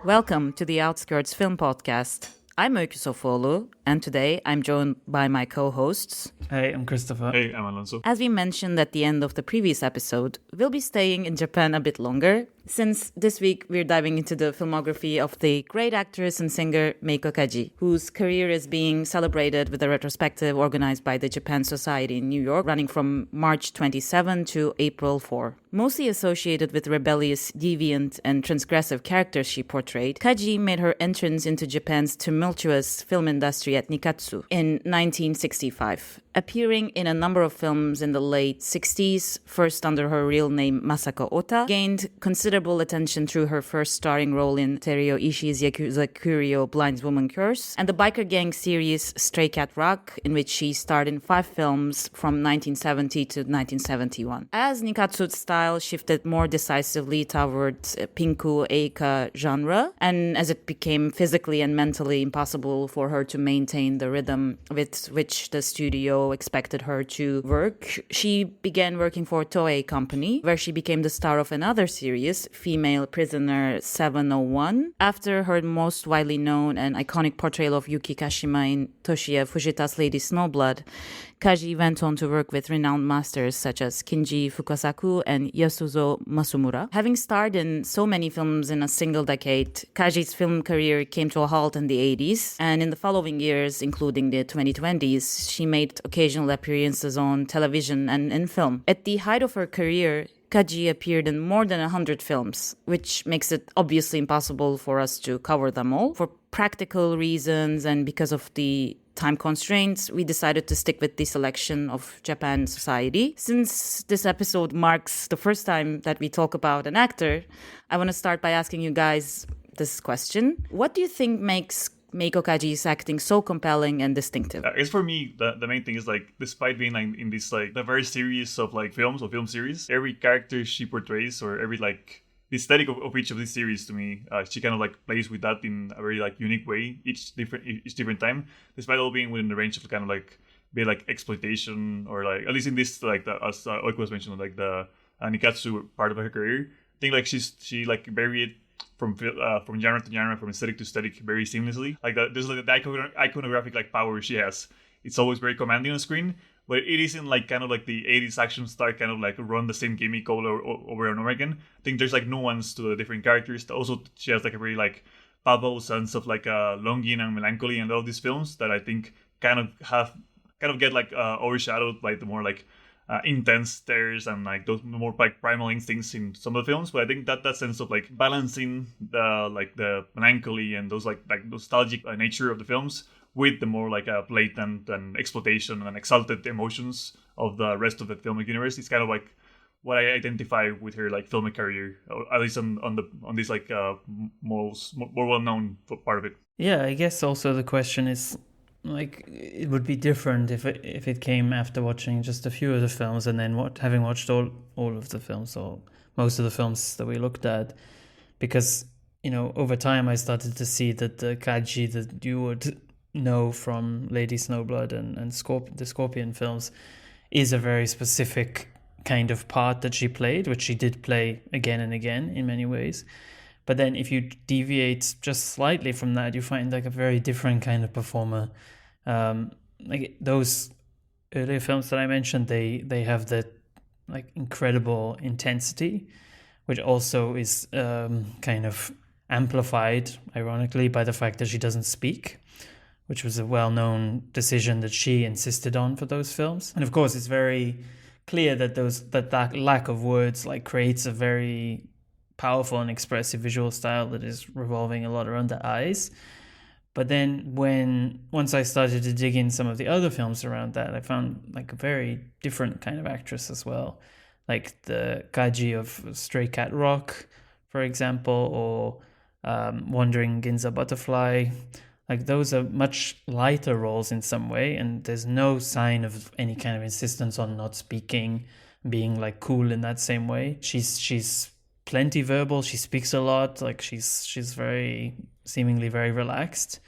Welcome to the Outskirts Film Podcast. I'm Meiko, and today I'm joined by my co-hosts. Hey, I'm Christopher. Hey, I'm Alonso. As we mentioned at the end of the previous episode, we'll be staying in Japan a bit longer, since this week we're diving into the filmography of the great actress and singer Meiko Kaji, whose career is being celebrated with a retrospective organized by the Japan Society in New York, running from March 27 to April 4. Mostly associated with rebellious, deviant, and transgressive characters she portrayed, Kaji made her entrance into Japan's tumultuous film industry at Nikatsu in 1965. Appearing in a number of films in the late 60s, first under her real name Masako Ota, gained considerable attention through her first starring role in Teruo Ishii's yakuza Kurio Blind Woman Curse, and the biker gang series Stray Cat Rock, in which she starred in 5 films from 1970 to 1971. As Nikatsu's style shifted more decisively towards pinku eika genre, and as it became physically and mentally impossible for her to maintain the rhythm with which the studio expected her to work, she began working for Toei Company, where she became the star of another series, Female Prisoner 701. After her most widely known and iconic portrayal of Yuki Kashima in Toshiya Fujita's Lady Snowblood, Kaji went on to work with renowned masters such as Kinji Fukasaku and Yasuzo Masumura. Having starred in so many films in a single decade, Kaji's film career came to a halt in the 80s, and in the following years, including the 2020s, she made occasional appearances on television and in film. At the height of her career, Kaji appeared in more than 100 films, which makes it obviously impossible for us to cover them all. For practical reasons and because of the time constraints, we decided to stick with the selection of Japan Society. Since this episode marks the first time that we talk about an actor, I want to start by asking you guys this question. What do you think makes Meiko Kaji's acting so compelling and distinctive? I guess for me, the main thing is despite being in this diverse series of films or film series, every character she portrays or every the aesthetic of each of these series to me, she kind of plays with that in a very unique way each different time, despite all being within the range of be exploitation or at least in this as Oiko was mentioning the Nikatsu part of her career. I think she varied from genre to genre, from aesthetic to aesthetic very seamlessly. There's the iconographic power she has. It's always very commanding on screen, but it isn't the 80s action star run the same gimmick over and over again. I think there's nuance to the different characters. Also, she has a very palpable sense of longing and melancholy in all these films that I think kind of get overshadowed by the more intense stares and those more primal instincts in some of the films. But I think that sense of balancing the melancholy and those nostalgic nature of the films with the more blatant and exploitation and exalted emotions of the rest of the filmic universe is kind of what I identify with her filmic career, or at least on this more well known part of it. Yeah, I guess also the question is it would be different if it came after watching just a few of the films and then having watched all of the films or most of the films that we looked at, because over time I started to see that the Kaji that you would know from Lady Snowblood and the Scorpion films is a very specific kind of part that she played, which she did play again and again in many ways. But then if you deviate just slightly from that, you find a very different kind of performer. Those earlier films that I mentioned, they have that incredible intensity, which also is kind of amplified, ironically, by the fact that she doesn't speak, which was a well-known decision that she insisted on for those films. And of course, it's very clear that that lack of words creates a very powerful and expressive visual style that is revolving a lot around the eyes. But then once I started to dig in some of the other films around that, I found a very different kind of actress as well. Like the Kaji of Stray Cat Rock, for example, or Wandering Ginza Butterfly. Those are much lighter roles in some way, and there's no sign of any kind of insistence on not speaking, being cool in that same way. She's plenty verbal. She speaks a lot. She's seemingly very relaxed.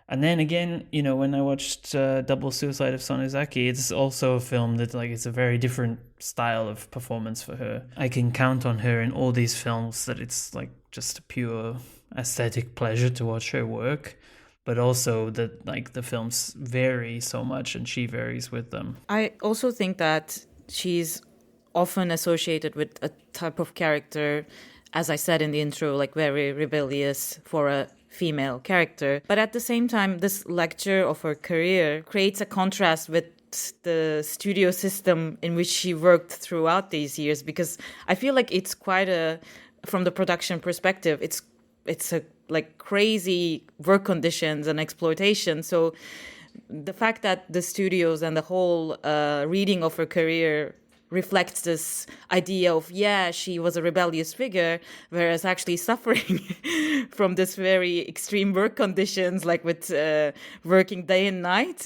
And then again, when I watched Double Suicide of Sonozaki, it's also a film that it's a very different style of performance for her. I can count on her in all these films that it's just a pure aesthetic pleasure to watch her work, but also that like the films vary so much and she varies with them. I also think that she's often associated with a type of character, as I said in the intro, like very rebellious for a female character. But at the same time, this lecture of her career creates a contrast with the studio system in which she worked throughout these years, because I feel like it's quite from the production perspective, it's a like crazy work conditions and exploitation. So the fact that the studios and the whole reading of her career reflects this idea of, she was a rebellious figure, whereas actually suffering from this very extreme work conditions, like with working day and night.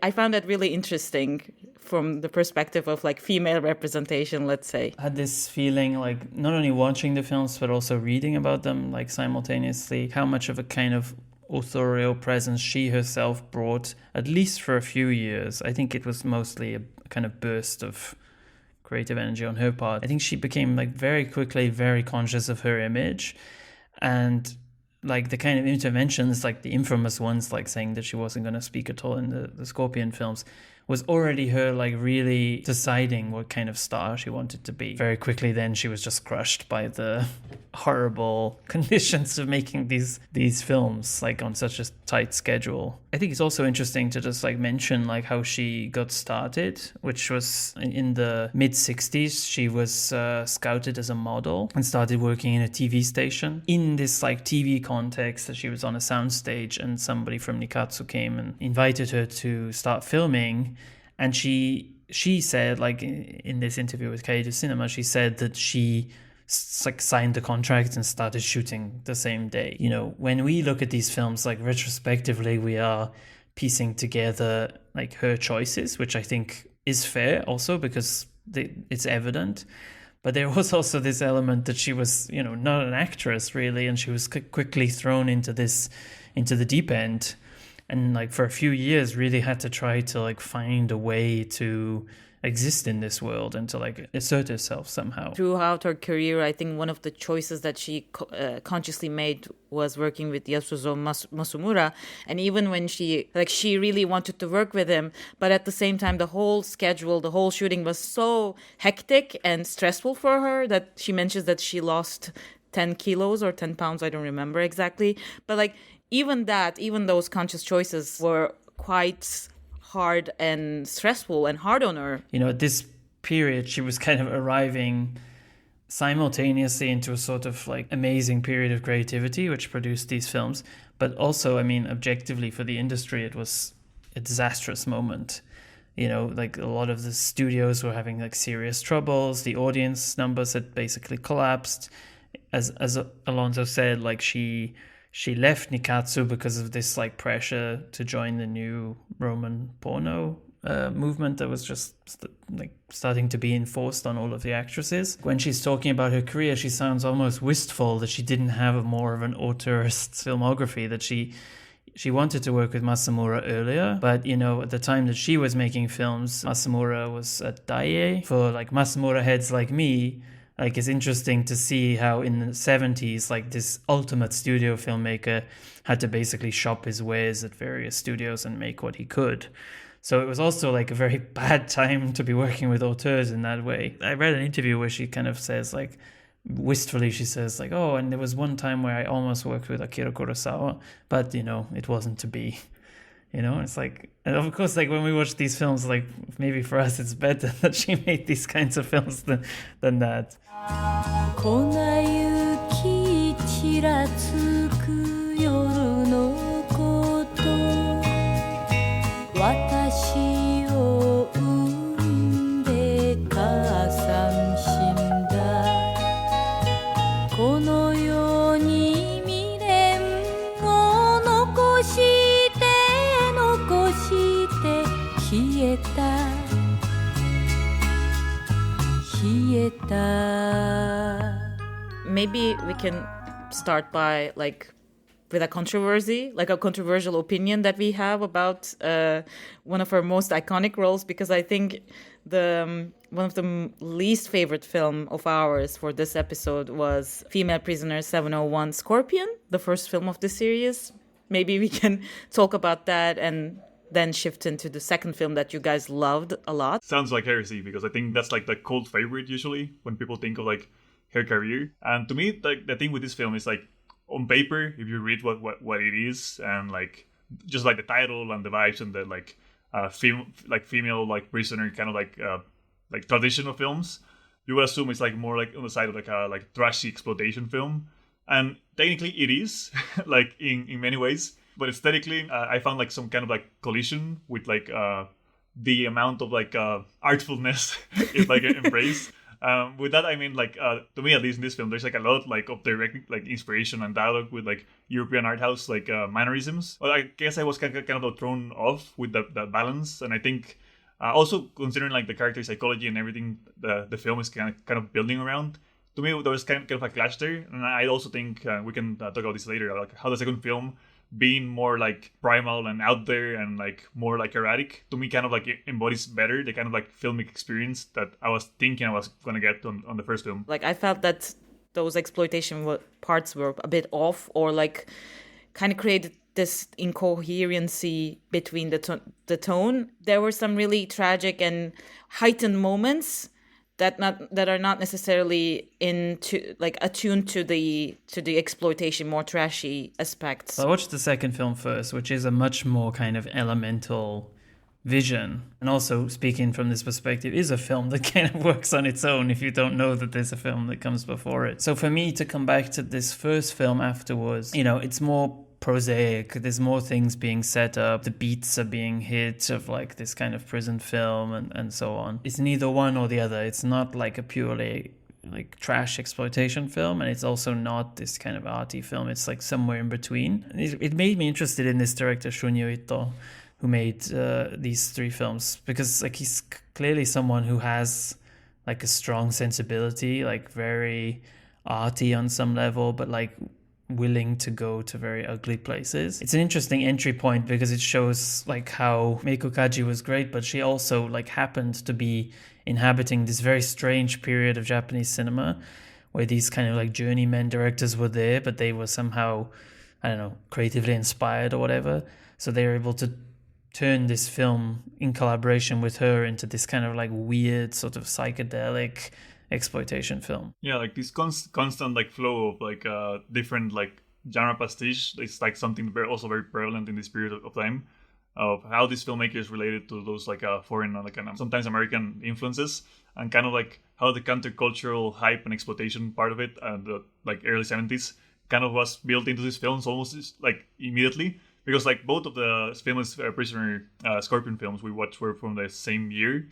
I found that really interesting from the perspective of like female representation, let's say. I had this feeling like not only watching the films, but also reading about them like simultaneously, how much of a kind of authorial presence she herself brought, at least for a few years. I think it was mostly a kind of burst of creative energy on her part. I think she became like very quickly very conscious of her image, and like the kind of interventions, like the infamous ones, like saying that she wasn't going to speak at all in the Scorpion films, was already her like really deciding what kind of star she wanted to be. Very quickly then she was just crushed by the horrible conditions of making these films like on such a tight schedule. I think it's also interesting to just like mention like how she got started, which was in the mid-60s. She was scouted as a model and started working in a TV station. In this like TV context, that she was on a soundstage and somebody from Nikatsu came and invited her to start filming. And she said, like in this interview with Kaiju Cinema, she said that she like signed the contract and started shooting the same day. You know, when we look at these films, like retrospectively, we are piecing together like her choices, which I think is fair also because it's evident. But there was also this element that she was, you know, not an actress really, and she was quickly thrown into the deep end. And like for a few years really had to try to like find a way to exist in this world and to like assert herself somehow. Throughout her career, I think one of the choices that she consciously made was working with Yasuzo Masumura. And even when she really wanted to work with him, but at the same time, the whole schedule, the whole shooting was so hectic and stressful for her that she mentions that she lost 10 kilos or 10 pounds. I don't remember exactly. But like, even those conscious choices were quite hard and stressful and hard on her. You know, at this period, she was kind of arriving simultaneously into a sort of like amazing period of creativity, which produced these films. But also, I mean, objectively for the industry, it was a disastrous moment. You know, like a lot of the studios were having like serious troubles. The audience numbers had basically collapsed. As Alonso said, like she left Nikatsu because of this like pressure to join the new Roman porno movement that was just starting to be enforced on all of the actresses. When she's talking about her career, she sounds almost wistful that she didn't have more of an auteurist filmography, that she wanted to work with Masamura earlier, but you know, at the time that she was making films, Masamura was at Daiei. For like Masamura heads like me, like it's interesting to see how in the 70s, like this ultimate studio filmmaker had to basically shop his wares at various studios and make what he could. So it was also like a very bad time to be working with auteurs in that way. I read an interview where she kind of says like, wistfully she says like, oh, and there was one time where I almost worked with Akira Kurosawa, but you know, it wasn't to be. You know, it's like, and of course, like when we watch these films, like maybe for us it's better that she made these kinds of films than that. 粉雪ちらつく夜のこと私を産んで母さん死んだこの世に未練を残して消えた消えた Maybe we can start by like with a controversy, like a controversial opinion that we have about one of our most iconic roles, because I think one of the least favorite film of ours for this episode was Female Prisoner 701 Scorpion, the first film of the series. Maybe we can talk about that and then shift into the second film that you guys loved a lot. Sounds like heresy, because I think that's like the cult favorite usually when people think of like her career. And to me, like the thing with this film is like, on paper, if you read what it is, and like just like the title and the vibes and the like female like prisoner kind of like traditional films, you would assume it's like more like on the side of like a like trashy exploitation film. And technically it is like in many ways, but aesthetically I found like some kind of like collision with like the amount of like artfulness it like embrace. With that, I mean, like, to me, at least in this film, there's like a lot like of direct like inspiration and dialogue with like European art house like mannerisms. Well, I guess I was kind of thrown off with that balance, and I think also considering like the character psychology and everything the film is kind of building around. To me, there was kind of a clash there, and I also think we can talk about this later, like how the second film, being more like primal and out there and like more like erratic, to me kind of like embodies better the kind of like filmic experience that I was thinking I was gonna get on the first film. Like I felt that those exploitation parts were a bit off, or like kind of created this incoherency between the tone. There were some really tragic and heightened moments that are not necessarily attuned to the exploitation, more trashy aspects. I watched the second film first, which is a much more kind of elemental vision, and also speaking from this perspective, is a film that kind of works on its own if you don't know that there's a film that comes before it. So for me to come back to this first film afterwards, it's more prosaic. There's more things being set up. The beats are being hit of like this kind of prison film and so on. It's neither one or the other. It's not like a purely like trash exploitation film, and it's also not this kind of arty film. It's like somewhere in between. It made me interested in this director Shunyo Ito, who made these three films, because like he's clearly someone who has like a strong sensibility, like very arty on some level, but like willing to go to very ugly places. It's an interesting entry point because it shows like how Meiko Kaji was great, but she also like happened to be inhabiting this very strange period of Japanese cinema where these kind of like journeyman directors were there, but they were somehow, I don't know, creatively inspired or whatever. So they were able to turn this film in collaboration with her into this kind of like weird sort of psychedelic exploitation film. Yeah, like this constant like flow of like different like genre pastiche. It's like something also very prevalent in this period of time, of how these filmmakers related to those like foreign, like sometimes American influences, and kind of like how the countercultural hype and exploitation part of it and the like early 70s kind of was built into these films almost like immediately. Because like both of the famous Prisoner Scorpion films we watched were from the same year.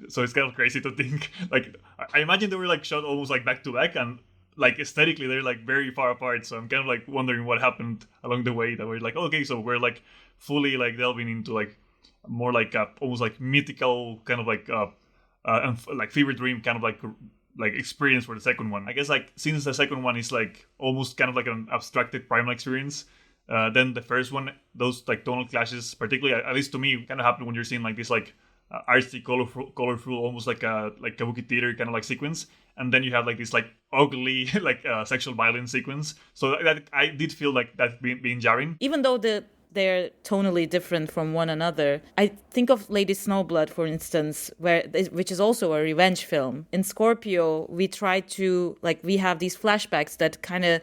So it's kind of crazy to think, like, I imagine they were like shot almost like back to back, and like aesthetically they're like very far apart. So I'm kind of like wondering what happened along the way that we're like, okay, so we're like fully like delving into like more like almost like mythical kind of like like fever dream kind of like experience for the second one. I guess like since the second one is like almost kind of like an abstracted primal experience, then the first one, those like tonal clashes, particularly at least to me, kind of happen when you're seeing like this like artsy, colorful, almost like kabuki theater kind of like sequence, and then you have like this like ugly like sexual violence sequence. So that I did feel like that being jarring. Even though they're tonally different from one another, I think of Lady Snowblood, for instance, which is also a revenge film. In Scorpio, we have these flashbacks that kind of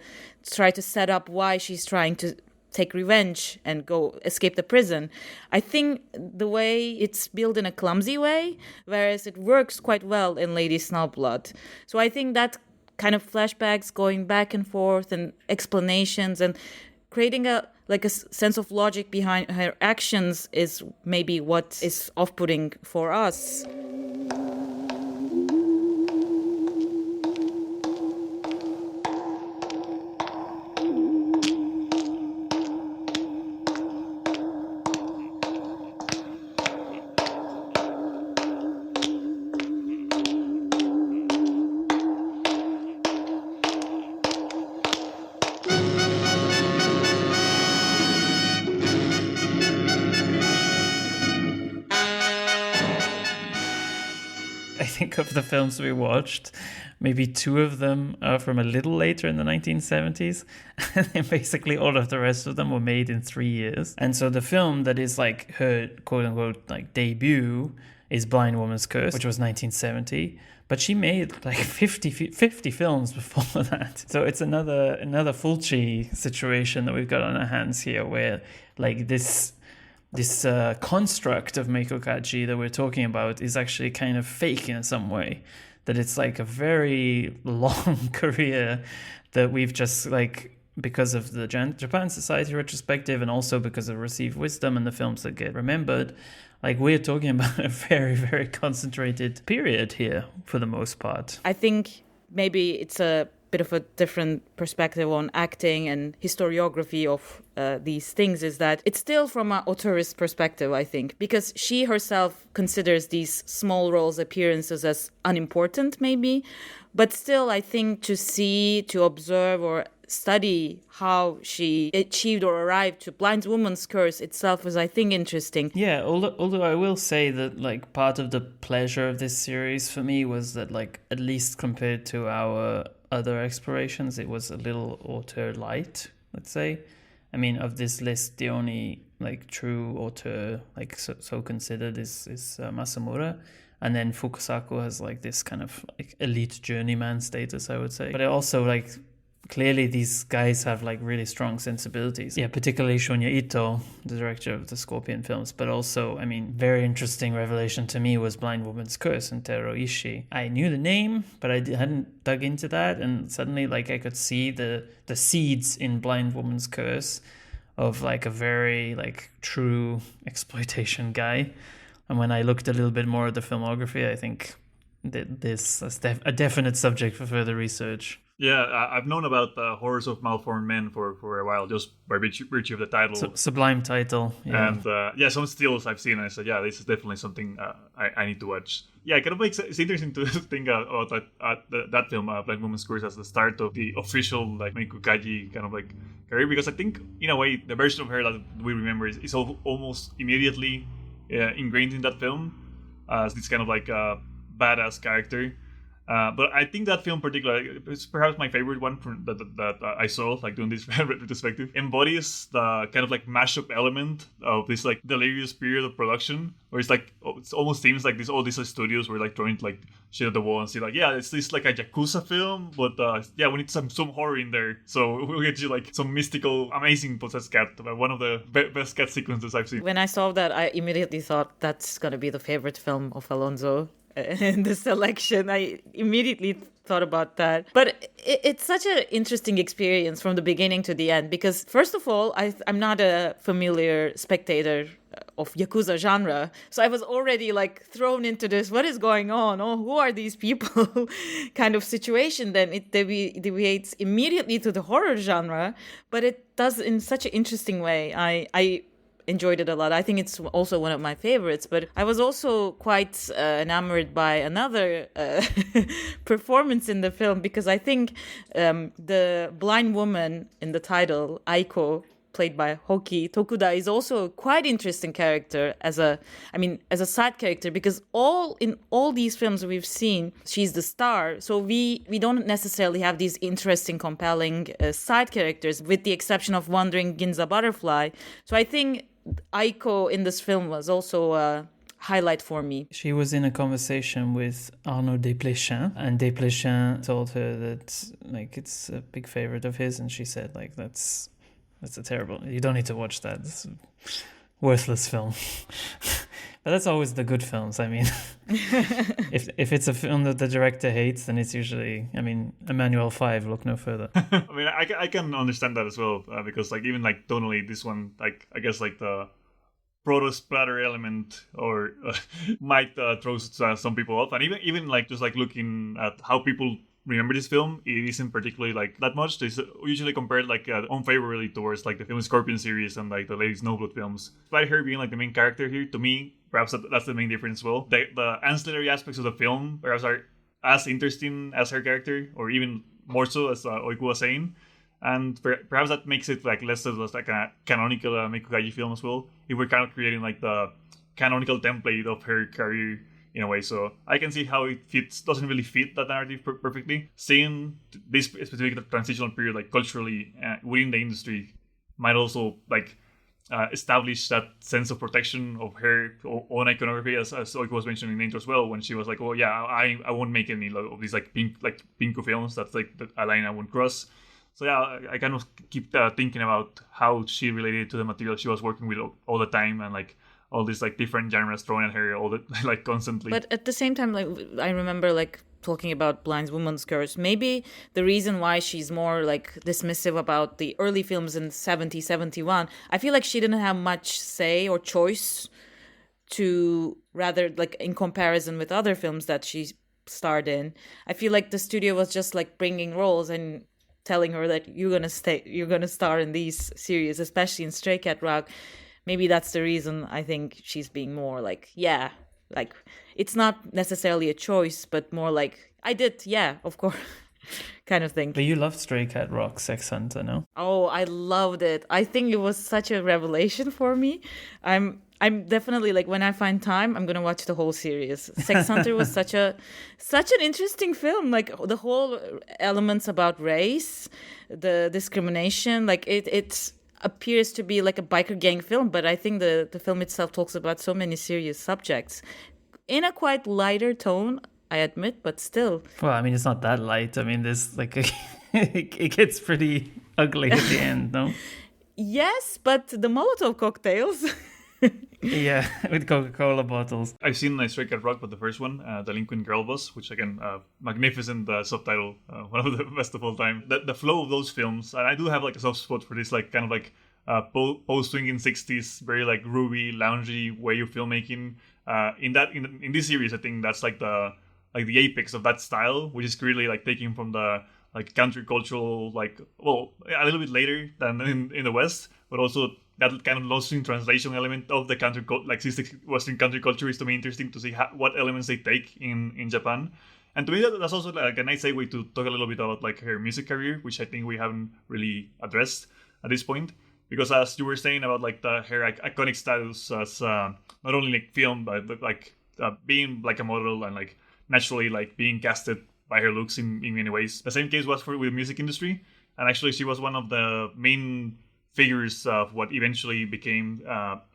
try to set up why she's trying to take revenge and go escape the prison. I think the way it's built in a clumsy way, whereas it works quite well in Lady Snowblood. So I think that kind of flashbacks going back and forth and explanations and creating a sense of logic behind her actions is maybe what is off-putting for us. think of the films we watched, maybe 2 of them are from a little later in the 1970s. And then basically all of the rest of them were made in 3 years. And so the film that is like her quote unquote like debut is Blind Woman's Curse, which was 1970. But she made like 50 films before that. So it's another Fulci situation that we've got on our hands here, where like this construct of Meiko Kaji that we're talking about is actually kind of fake in some way. That it's like a very long career that we've just like, because of the Japan Society retrospective and also because of received wisdom and the films that get remembered, like we're talking about a very, very concentrated period here for the most part. I think maybe it's a bit of a different perspective on acting and historiography of these things, is that it's still from an auteurist perspective, I think, because she herself considers these small roles, appearances as unimportant maybe, but still I think to see, to observe or study how she achieved or arrived to Blind Woman's Curse itself was, I think, interesting. Yeah, although I will say that like part of the pleasure of this series for me was that like at least compared to our other explorations, it was a little auteur light, let's say. I mean, of this list, the only like true auteur like so considered is Masamura. And then Fukusaku has like this kind of like elite journeyman status, I would say. But I also like, clearly these guys have like really strong sensibilities. Yeah, particularly Shonya Ito, the director of the Scorpion films. But also, I mean, very interesting revelation to me was Blind Woman's Curse and Tero Ishii. I knew the name, but I hadn't dug into that. And suddenly like I could see the seeds in Blind Woman's Curse of like a very like true exploitation guy. And when I looked a little bit more at the filmography, I think that this is a definite subject for further research. Yeah, I've known about the Horrors of Malformed Men for a while, just by virtue of the title. Sublime title. Yeah. And some stills I've seen, and I said, yeah, this is definitely something I need to watch. Yeah, it kind of makes it's interesting to think about that film, Blind Woman's Curse, as the start of the official like Meiko Kaji kind of like career, because I think in a way the version of her that we remember is almost immediately ingrained in that film as this kind of like badass character. But I think that film in particular is perhaps my favorite one that I saw, like doing this retrospective, embodies the kind of like mashup element of this like delirious period of production, where it's like, it almost seems like all these studios were like throwing like shit at the wall and say like, yeah, it's this like a yakuza film, but yeah, we need some horror in there, so we'll get you like some mystical, amazing possessed cat, one of the best cat sequences I've seen. When I saw that, I immediately thought that's gonna be the favorite film of Alonso in the selection. I immediately thought about that. But it's such an interesting experience from the beginning to the end, because first of all, I'm not a familiar spectator of yakuza genre, so I was already like thrown into this, what is going on, oh, who are these people kind of situation. Then it deviates immediately to the horror genre, but it does in such an interesting way. I enjoyed it a lot. I think it's also one of my favorites, but I was also quite enamored by another performance in the film, because I think the blind woman in the title, Aiko, played by Hoki Tokuda, is also a quite interesting character as a side character, because in all these films we've seen, she's the star, so we don't necessarily have these interesting, compelling side characters, with the exception of Wandering Ginza Butterfly. So I think Aiko in this film was also a highlight for me. She was in a conversation with Arnaud Desplechin, and Desplechin told her that like it's a big favorite of his, and she said like that's a terrible, you don't need to watch that, it's a worthless film. But that's always the good films. I mean, if it's a film that the director hates, then it's usually, I mean, Emmanuel 5, look no further. I mean, I can understand that as well, because like even like tonally, this one, like I guess like the proto splatter element or might throw some people off, and even like just like looking at how people remember this film, it isn't particularly like that much. It's usually compared like unfavorably towards like the film Scorpion series and like the latest Snowblood films. Despite her being like the main character here, to me, perhaps that's the main difference as well. The ancillary aspects of the film perhaps are as interesting as her character, or even more so, as Oiku was saying. And perhaps that makes it like less of like a canonical Meiko Kaji film as well. If we're kind of creating like the canonical template of her career in a way. So I can see how it doesn't really fit that narrative perfectly. Seeing this specific transitional period, like culturally within the industry, might also like establish that sense of protection of her own iconography, as it was mentioned in the intro as well, when she was like, "Oh yeah, I won't make any of these like pinko films. That's like a line I won't cross." So yeah, I kind of keep thinking about how she related to the material she was working with all the time, and like all these like different genres thrown at her all the like constantly. But at the same time, like I remember like talking about Blind Woman's Curse. Maybe the reason why she's more like dismissive about the early films in 70, 71, I feel like she didn't have much say or choice to, rather like in comparison with other films that she starred in. I feel like the studio was just like bringing roles and telling her that you're gonna star in these series, especially in Stray Cat Rock. Maybe that's the reason I think she's being more like, yeah, like it's not necessarily a choice, but more like, I did, yeah, of course, kind of thing. But you loved Stray Cat Rock, Sex Hunter, no? Oh, I loved it. I think it was such a revelation for me. I'm definitely like, when I find time, I'm gonna watch the whole series. Sex Hunter was such an interesting film. Like the whole elements about race, the discrimination, like it appears to be like a biker gang film, but I think the film itself talks about so many serious subjects in a quite lighter tone, I admit, but still. Well, I mean, it's not that light. I mean, there's like it gets pretty ugly at the end, no? Yes, but the Molotov cocktails. Yeah, with Coca-Cola bottles. I've seen Stray Cat Rock, but the first one, Delinquent Girl Boss, which again, magnificent subtitle, one of the best of all time. The flow of those films, and I do have like a soft spot for this, like kind of like post-swinging 60s, very like groovy, loungy way of filmmaking. In this series, I think that's like the apex of that style, which is really like taking from the like countercultural, like, well, a little bit later than in the West, but also that kind of lost in translation element of the country, like Western country culture, is to me interesting to see what elements they take in Japan. And to me, that's also like a nice segue to talk a little bit about like her music career, which I think we haven't really addressed at this point. Because as you were saying about like her iconic status as not only like film, but like being like a model and like naturally like being casted by her looks in many ways. The same case was with the music industry, and actually she was one of the main figures of what eventually became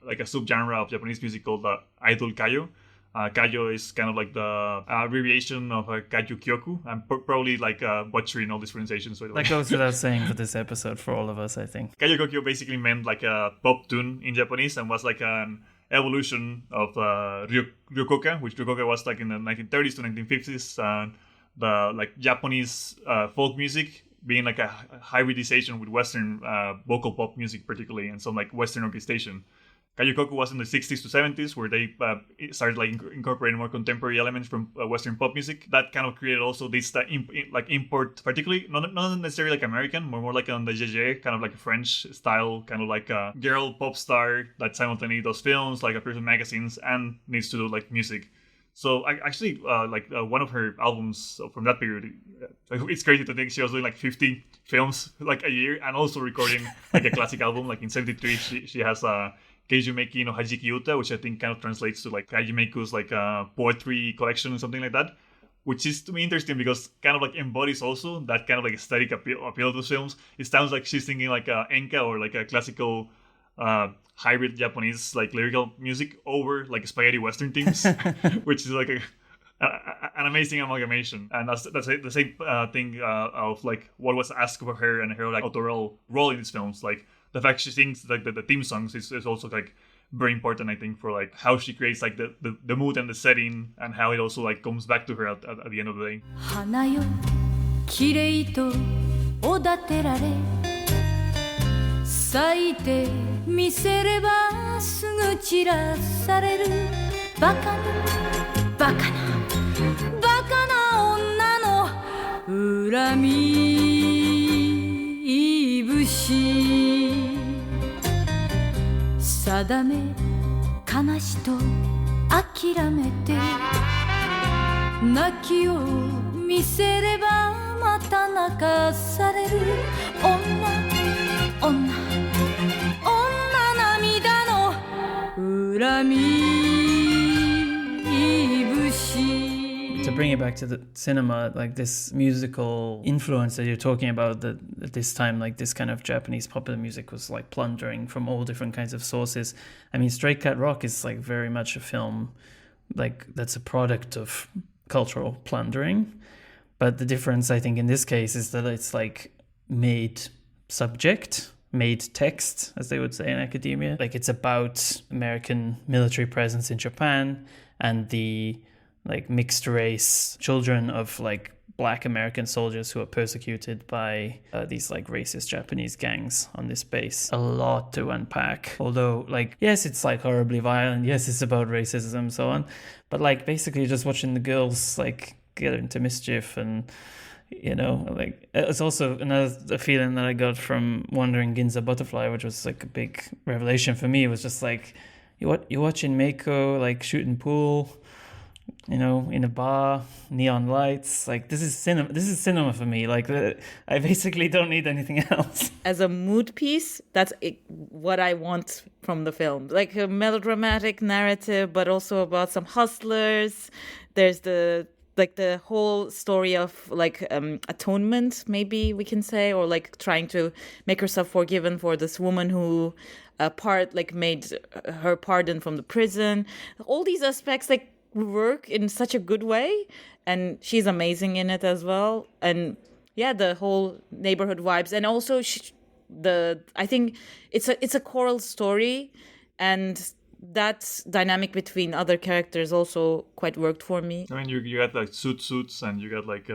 like a subgenre of Japanese music called idol kayo. Kayo is kind of like the abbreviation of Kaiju Kyoku. I'm probably like butchering all these pronunciations. That goes without saying for this episode for all of us, I think. Kaiju Kyoku basically meant like a pop tune in Japanese and was like an evolution of ryokoka, which ryokoka was like in the 1930s to 1950s. The like Japanese folk music being like a hybridization with Western vocal pop music particularly, and some like Western orchestration. Kaiju was in the 60s to 70s, where they started like incorporating more contemporary elements from Western pop music. That kind of created also this import, particularly not necessarily like American, but more like on the JJ, kind of like a French style, kind of like a girl pop star that simultaneously does films, like appears in magazines, and needs to do like music. So I actually one of her albums from that period, it's crazy to think she was doing like 50 films like a year, and also recording like a classic album. Like in 73, she has Keijumeki no Hajiki Uta, which I think kind of translates to like Kaijumeiku's like poetry collection or something like that, which is to me interesting because kind of like embodies also that kind of like aesthetic appeal of those films. It sounds like she's singing like a enka or like a classical hybrid Japanese like lyrical music over like spaghetti Western themes, which is like an amazing amalgamation. And that's the same thing of like what was asked of her and her like authorial role in these films. Like the fact she sings like the theme songs is also like very important, I think, for like how she creates like the mood and the setting, and how it also like comes back to her at the end of the day. 花よきれいとおだてられ咲いてみせればすぐ散らされるバカなバカなバカな女の恨みいぶし定め悲しと諦めて泣きを見せればまた泣かされる女女女涙の恨みいぶし bring it back to the cinema, like this musical influence that you're talking about, that at this time, like this kind of Japanese popular music was like plundering from all different kinds of sources. I mean, Stray Cat Rock is like very much a film like that's a product of cultural plundering. But the difference, I think, in this case is that it's like made subject, made text, as they would say in academia. Like it's about American military presence in Japan and the like mixed race children of like Black American soldiers who are persecuted by these like racist Japanese gangs on this base. A lot to unpack. Although, like, yes, it's like horribly violent. Yes, it's about racism and so on. But like basically just watching the girls like get into mischief, and you know, like it's also another feeling that I got from Wandering Ginza Butterfly, which was like a big revelation for me. It was just like you're watching Meiko like shooting pool, you know, in a bar, neon lights. Like this is cinema. This is cinema for me. Like I basically don't need anything else. As a mood piece, that's what I want from the film. Like a melodramatic narrative, but also about some hustlers. There's the whole story of like atonement, maybe we can say, or like trying to make herself forgiven for this woman who made her pardon from the prison. All these aspects like work in such a good way, and she's amazing in it as well. And yeah, the whole neighborhood vibes, and also I think it's a choral story, and that dynamic between other characters also quite worked for me. I mean, you got like suits, and you got like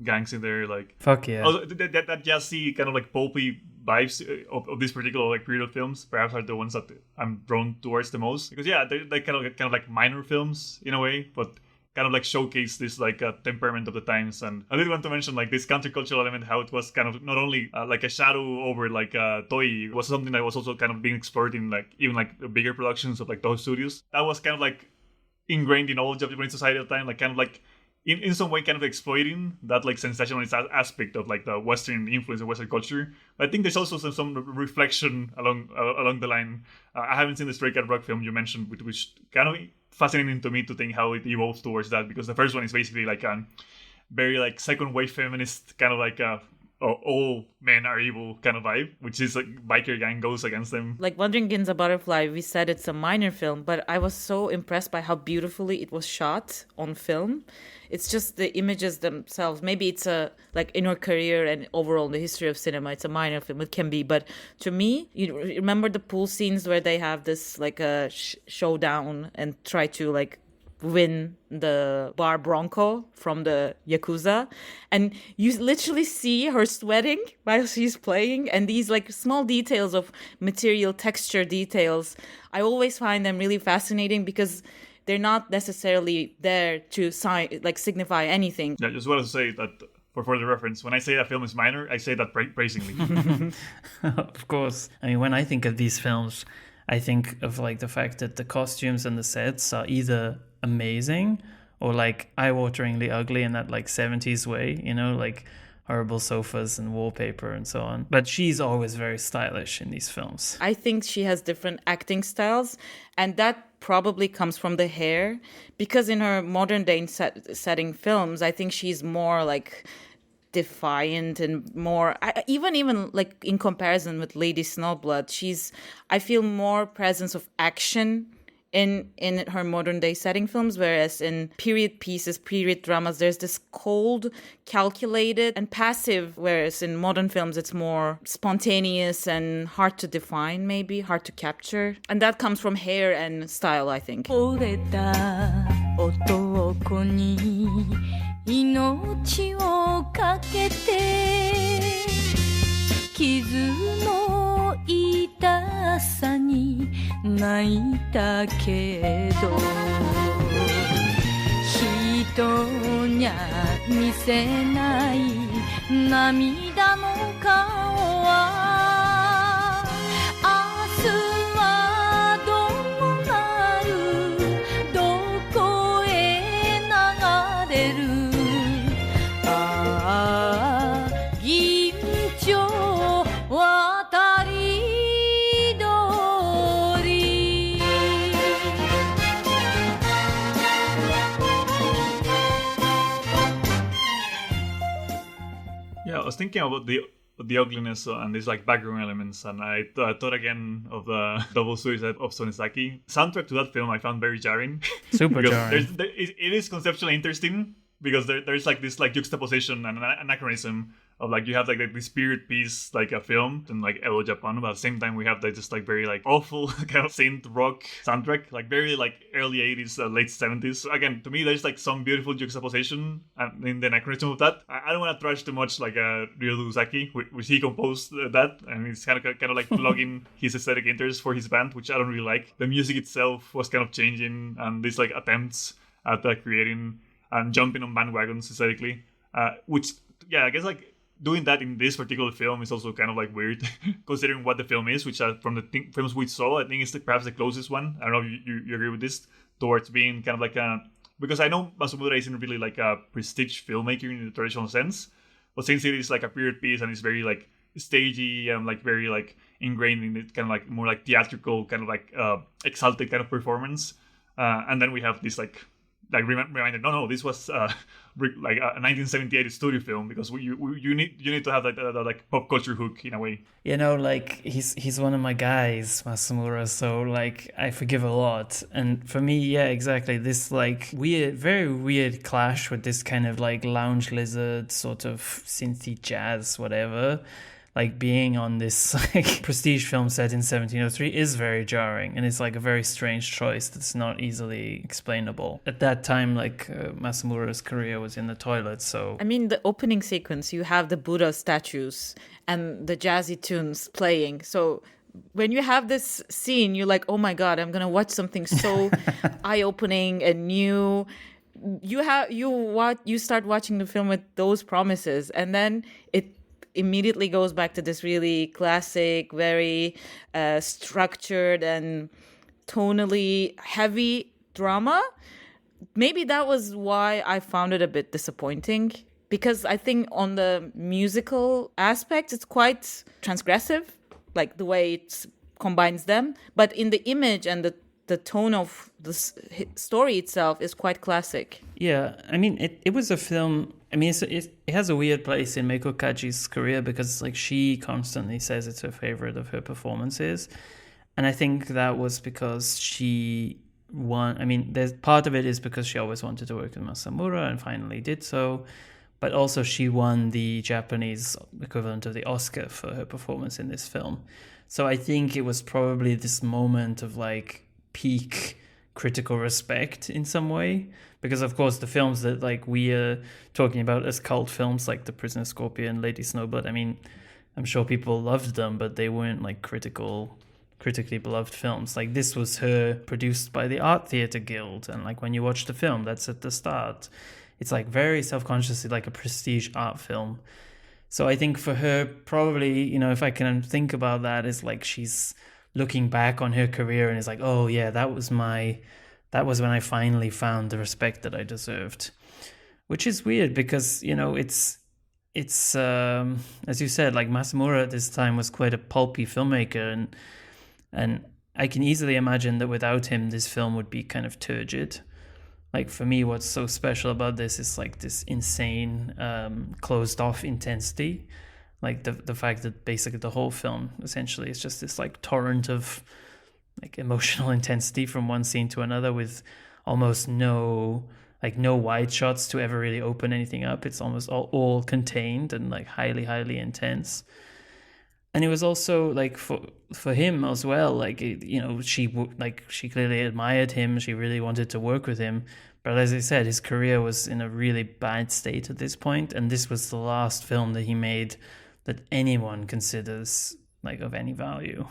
gangs in there, like fuck yeah. Also, that jazzy kind of like pulpy vibes of this particular like period of films perhaps are the ones that I'm drawn towards the most, because yeah, they're kind of like minor films in a way, but kind of like showcase this like temperament of the times. And I did want to mention like this countercultural element, how it was kind of not only like a shadow over like toy, it was something that was also kind of being explored in like even like the bigger productions of like Toho Studios. That was kind of like ingrained in all Japanese society at the time, like kind of like in some way kind of exploiting that like sensationalist aspect of like the Western influence of Western culture. But I think there's also some reflection along the line. I haven't seen the Stray Cat Rock film you mentioned, which kind of fascinating to me to think how it evolves towards that, because the first one is basically like a very like second wave feminist kind of like all men are evil kind of vibe, which is like biker gang goes against them. Like Wandering Ginza Butterfly, we said it's a minor film, but I was so impressed by how beautifully it was shot on film. It's just the images themselves. Maybe it's a like in her career and overall in the history of cinema, it's a minor film. It can be, but to me, you remember the pool scenes where they have this like a showdown and try to like win the bar Bronco from the yakuza, and you literally see her sweating while she's playing, and these like small details of material texture details, I always find them really fascinating because they're not necessarily there to signify anything. Yeah, just wanted to say that for further reference, when I say a film is minor, I say that praisingly. Of course. I mean, when I think of these films, I think of like the fact that the costumes and the sets are either amazing or like eye-wateringly ugly in that like 70s way, you know, like horrible sofas and wallpaper and so on. But she's always very stylish in these films. I think she has different acting styles, and that probably comes from the hair, because in her modern day setting films, I think she's more like defiant and more even like in comparison with Lady Snowblood, I feel more presence of action in her modern day setting films, whereas in period pieces, period dramas, there's this cold, calculated and passive, whereas in modern films it's more spontaneous and hard to define, maybe hard to capture, and that comes from hair and style, I think. 命をかけて傷の痛さに泣いたけど人にゃ見せない涙の顔は明日はどうなるどこへ流れる銀蝶渡り鳥 was thinking about the ugliness and these like background elements, and I thought again of the double suicide of Sonezaki. Soundtrack to that film I found very jarring. Super jarring. It is conceptually interesting because there's like this like juxtaposition and anachronism of like you have like this period piece like a film in like Edo Japan, but at the same time we have like just like very like awful kind of synth rock soundtrack, like very like early 80s, late 70s. So again, to me there's like some beautiful juxtaposition and in the anachronism of that. I don't want to trash too much like Ryodo Uzaki, which he composed that, and he's kind of like plugging his aesthetic interests for his band, which I don't really like. The music itself was kind of changing, and these like attempts at creating and jumping on bandwagons aesthetically, which I guess like doing that in this particular film is also kind of like weird, considering what the film is, which from the films we saw, I think is perhaps the closest one. I don't know if you agree with this, towards being kind of like because I know Masumura isn't really like a prestige filmmaker in the traditional sense, but since it is like a period piece and it's very like stagey and like very like ingrained in it, kind of like more like theatrical, kind of like exalted kind of performance, and then we have this like reminded, no, this was like a 1978 studio film, because you need to have that like pop culture hook in a way. You know, like he's one of my guys, Masumura, so like I forgive a lot. And for me, yeah, exactly, this like very weird clash with this kind of like lounge lizard sort of synthy jazz, whatever. Like being on this like prestige film set in 1703 is very jarring, and it's like a very strange choice that's not easily explainable. At that time, like Masumura's career was in the toilet, so... I mean, the opening sequence, you have the Buddha statues and the jazzy tunes playing, so when you have this scene, you're like, oh my god, I'm gonna watch something so eye-opening and new. You start watching the film with those promises, and then it immediately goes back to this really classic, very structured and tonally heavy drama. Maybe that was why I found it a bit disappointing, because I think on the musical aspect it's quite transgressive, like the way it combines them, but in the image and the tone of the story itself is quite classic. Yeah, I mean, it was a film... I mean, it has a weird place in Meiko Kaji's career, because like she constantly says it's her favorite of her performances. And I think that was because she won... I mean, there's part of it is because she always wanted to work with Masamura and finally did so. But also she won the Japanese equivalent of the Oscar for her performance in this film. So I think it was probably this moment of like peak critical respect in some way, because of course the films that like we are talking about as cult films, like The Prisoner Scorpion, Lady Snowblood, I mean, I'm sure people loved them, but they weren't like critically beloved films. Like this was her produced by the Art Theatre Guild, and like when you watch the film, that's at the start, it's like very self-consciously like a prestige art film. So I think for her, probably, you know, if I can think about that, is like she's looking back on her career and is like, oh yeah, that was when I finally found the respect that I deserved. Which is weird because, you know, it's as you said, like Masamura at this time was quite a pulpy filmmaker, and I can easily imagine that without him this film would be kind of turgid. Like for me, what's so special about this is like this insane closed off intensity. Like the fact that basically the whole film essentially is just this like torrent of like emotional intensity from one scene to another, with almost no wide shots to ever really open anything up. It's almost all contained and like highly intense. And it was also like for him as well, like, you know, she clearly admired him. She really wanted to work with him. But as I said, his career was in a really bad state at this point, and this was the last film that he made that anyone considers like of any value.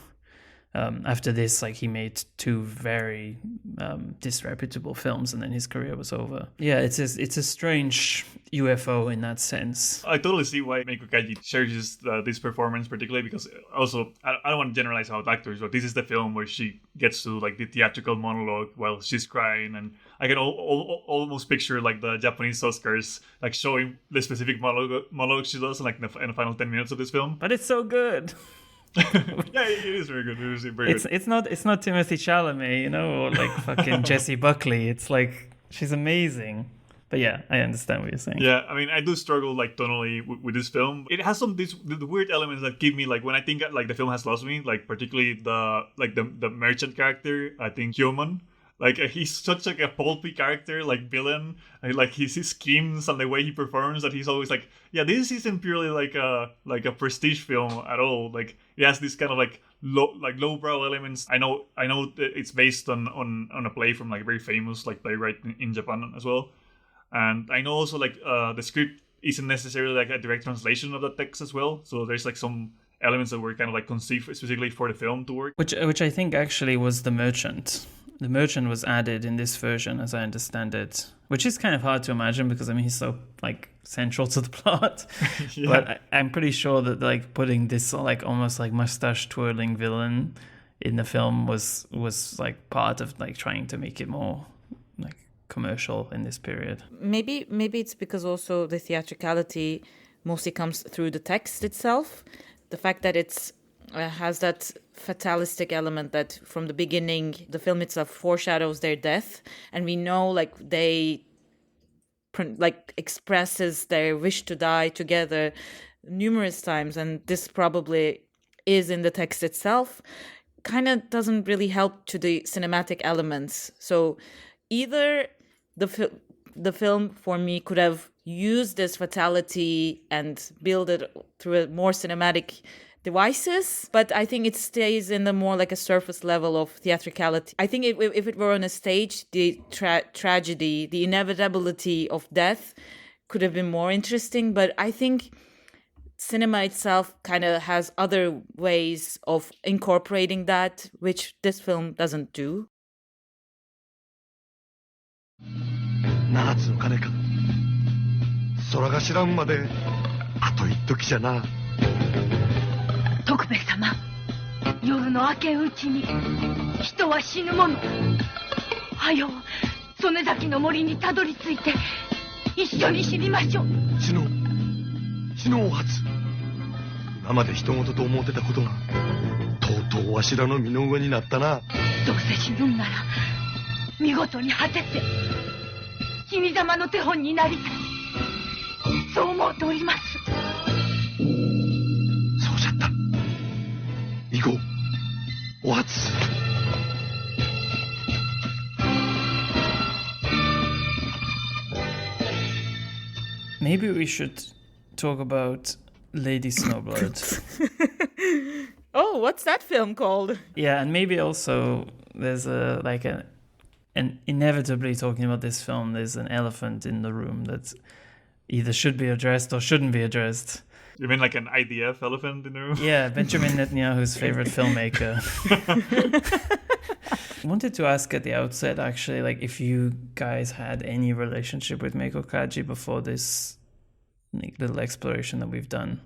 After this, like he made two very disreputable films, and then his career was over. Yeah, it's a strange UFO in that sense. I totally see why Meiko Kaji cherishes this performance particularly, because also I don't want to generalize about actors, but this is the film where she gets to like the theatrical monologue while she's crying, and I can almost picture like the Japanese Oscars like showing the specific monologue she does in like in the final 10 minutes of this film. But it's so good. Yeah, it is very good. It is very good. It's not Timothy Chalamet, you know, or like fucking Jessie Buckley. It's like she's amazing. But yeah, I understand what you're saying. Yeah, I mean, I do struggle like tonally with this film. It has some the weird elements that give me like when I think like the film has lost me, like particularly the merchant character. I think Hyomon. Like he's such like a pulpy character, like villain. Like his schemes and the way he performs, that he's always like, yeah, this isn't purely like a prestige film at all. Like it has this kind of like lowbrow elements. I know that it's based on a play from like a very famous like playwright in Japan as well. And I know also like the script isn't necessarily like a direct translation of the text as well. So there's like some elements that were kind of like conceived specifically for the film to work. Which I think actually was the merchant. The merchant was added in this version, as I understand it, which is kind of hard to imagine because I mean he's so like central to the plot. Yeah. But I'm pretty sure that like putting this like almost like mustache twirling villain in the film was like part of like trying to make it more like commercial in this period. Maybe it's because also the theatricality mostly comes through the text itself. The fact that it's has that fatalistic element that from the beginning the film itself foreshadows their death, and we know like they like expresses their wish to die together numerous times, and this probably is in the text itself, kind of doesn't really help to the cinematic elements. So either the film for me could have used this fatality and build it through a more cinematic devices, but I think it stays in the more like a surface level of theatricality. I think if it were on a stage, the tragedy, the inevitability of death could have been more interesting, but I think cinema itself kind of has other ways of incorporating that, which this film doesn't do. 7つの鐘か空が知らんまであと一時じゃな。徳兵衛様、夜の明けんうちに人は死ぬもの。はよ曽根崎の森にたどり着いて一緒に死にましょう。死のうはつ。今まで人事と思ってたことがとうとうわしらの身の上になったな。どうせ死ぬんなら見事に果てて死に様の手本になりたい、そう思っております。そうじゃった。行こう、お初。Maybe we should talk about Lady Snowblood. Oh, what's that film called? Yeah, and maybe also there's and inevitably talking about this film, there's an elephant in the room that either should be addressed or shouldn't be addressed. You mean like an IDF elephant in the room? Yeah, Benjamin Netanyahu's favorite filmmaker. I wanted to ask at the outset, actually, like if you guys had any relationship with Meiko Kaji before this little exploration that we've done.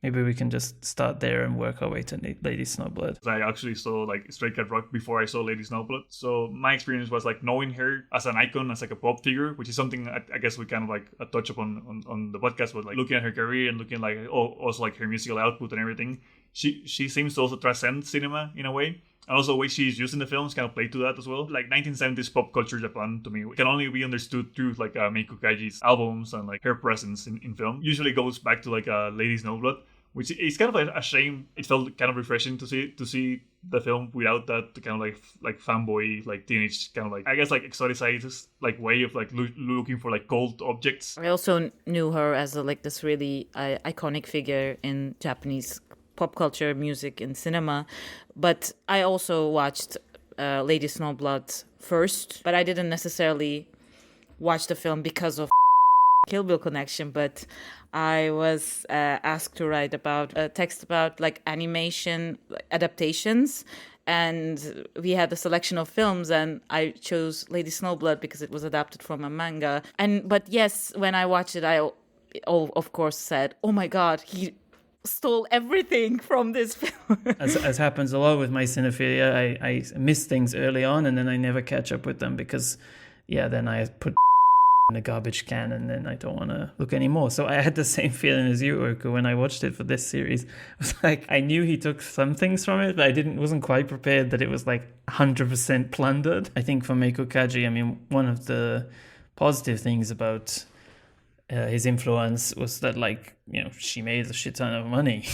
Maybe we can just start there and work our way to Lady Snowblood. I actually saw like Stray Cat Rock before I saw Lady Snowblood. So my experience was like knowing her as an icon, as like a pop figure, which is something I guess we kind of like touch upon on the podcast, but like looking at her career and looking like also like her musical output and everything. She seems to also transcend cinema in a way. And also the way she's used in the films kind of play to that as well. Like 1970s pop culture Japan, to me, can only be understood through like Meiko Kaji's albums and like her presence in film. Usually goes back to like Lady Snowblood, which is kind of a shame. It felt kind of refreshing to see the film without that kind of like fanboy, like teenage kind of like, I guess like exoticized like way of like looking for like cult objects. I also knew her as like this really iconic figure in Japanese pop culture, music, and cinema. But I also watched Lady Snowblood first, but I didn't necessarily watch the film because of Kill Bill connection, but I was asked to write about a text about like animation adaptations, and we had a selection of films, and I chose Lady Snowblood because it was adapted from a manga. But yes, when I watched it, I of course said, "Oh my God, he stole everything from this film." as happens a lot with my cinephilia, I miss things early on, and then I never catch up with them because, then I put in the garbage can, and then I don't want to look anymore. So I had the same feeling as you, Urko, when I watched it for this series. It was like I knew he took some things from it, but I wasn't quite prepared that it was like 100% plundered. I think for Meiko Kaji, I mean, one of the positive things about his influence was that, like, you know, she made a shit ton of money